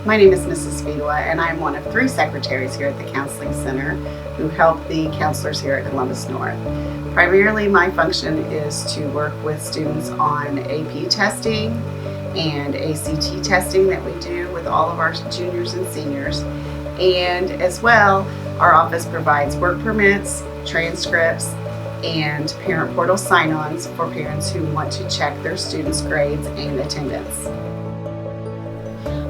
My name is Mrs. Fidua, and I'm one of 3 secretaries here at the Counseling Center who help the counselors here at Columbus North. Primarily, my function is to work with students on AP testing and ACT testing that we do with all of our juniors and seniors. And as well, our office provides work permits, transcripts, and parent portal sign-ons for parents who want to check their students' grades and attendance.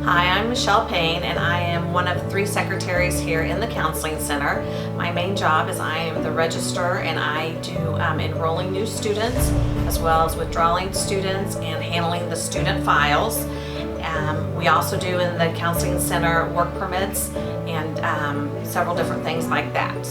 Hi, I'm Michelle Payne, and I am one of 3 secretaries here in the Counseling Center. My main job is I am the registrar, and I do enrolling new students as well as withdrawing students and handling the student files. We also do in the Counseling Center work permits and several different things like that.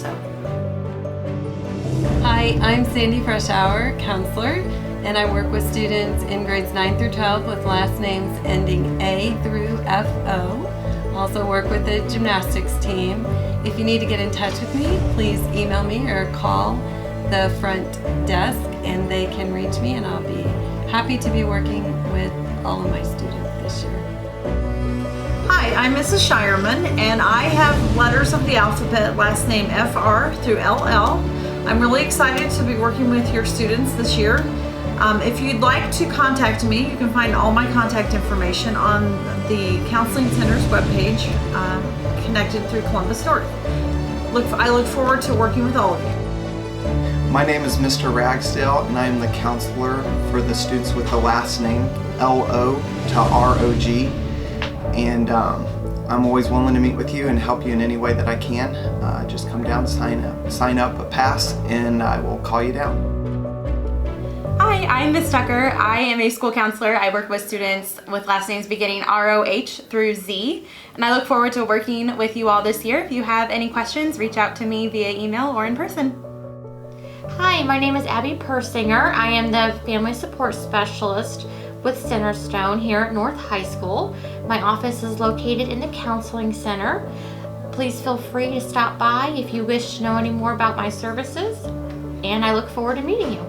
Hi, I'm Sandy Freshour, counselor, and I work with students in grades 9 through 12 with last names ending A through FO. Also work with the gymnastics team. If you need to get in touch with me, please email me or call the front desk and they can reach me, and I'll be happy to be working with all of my students this year. Hi, I'm Mrs. Shireman, and I have letters of the alphabet, last name FR through LL. I'm really excited to be working with your students this year. If you'd like to contact me, you can find all my contact information on the Counseling Center's webpage, connected through Columbus North. I look forward to working with all of you. My name is Mr. Ragsdale, and I'm the counselor for the students with the last name LO to ROG. And I'm always willing to meet with you and help you in any way that I can. Just come down, sign up a pass, and I will call you down. Hi, I'm Miss Tucker. I am a school counselor. I work with students with last names beginning ROH through Z, and I look forward to working with you all this year. If you have any questions, reach out to me via email or in person. Hi, my name is Abby Persinger. I am the Family Support Specialist with Centerstone here at North High School. My office is located in the Counseling Center. Please feel free to stop by if you wish to know any more about my services, and I look forward to meeting you.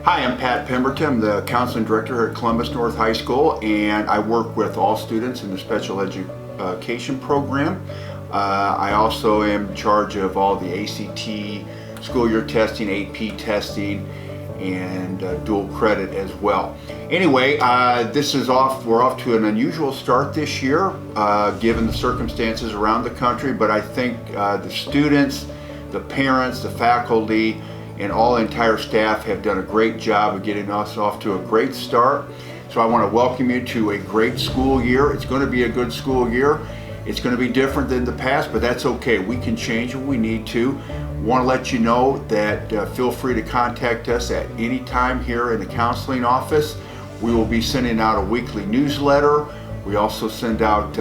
Hi, I'm Pat Pemberton, the Counseling Director here at Columbus North High School, and I work with all students in the special education program. I also am in charge of all the ACT, school year testing, AP testing, and dual credit as well. Anyway, we're off to an unusual start this year, given the circumstances around the country, but I think the students, the parents, the faculty, and all the entire staff have done a great job of getting us off to a great start. So I want to welcome you to a great school year. It's going to be a good school year. It's going to be different than the past, but that's okay. We can change if we need to. Want to let you know that feel free to contact us at any time here in the counseling office. We will be sending out a weekly newsletter. We also send out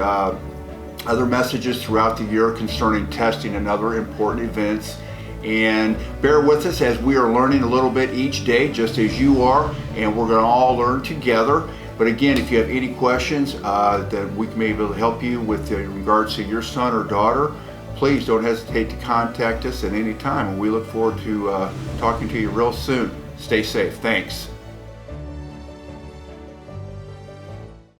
other messages throughout the year concerning testing and other important events. And bear with us as we are learning a little bit each day, just as you are, and we're going to all learn together. But again, if you have any questions that we may be able to help you with in regards to your son or daughter, please don't hesitate to contact us at any time, and we look forward to talking to you real soon. Stay safe. Thanks.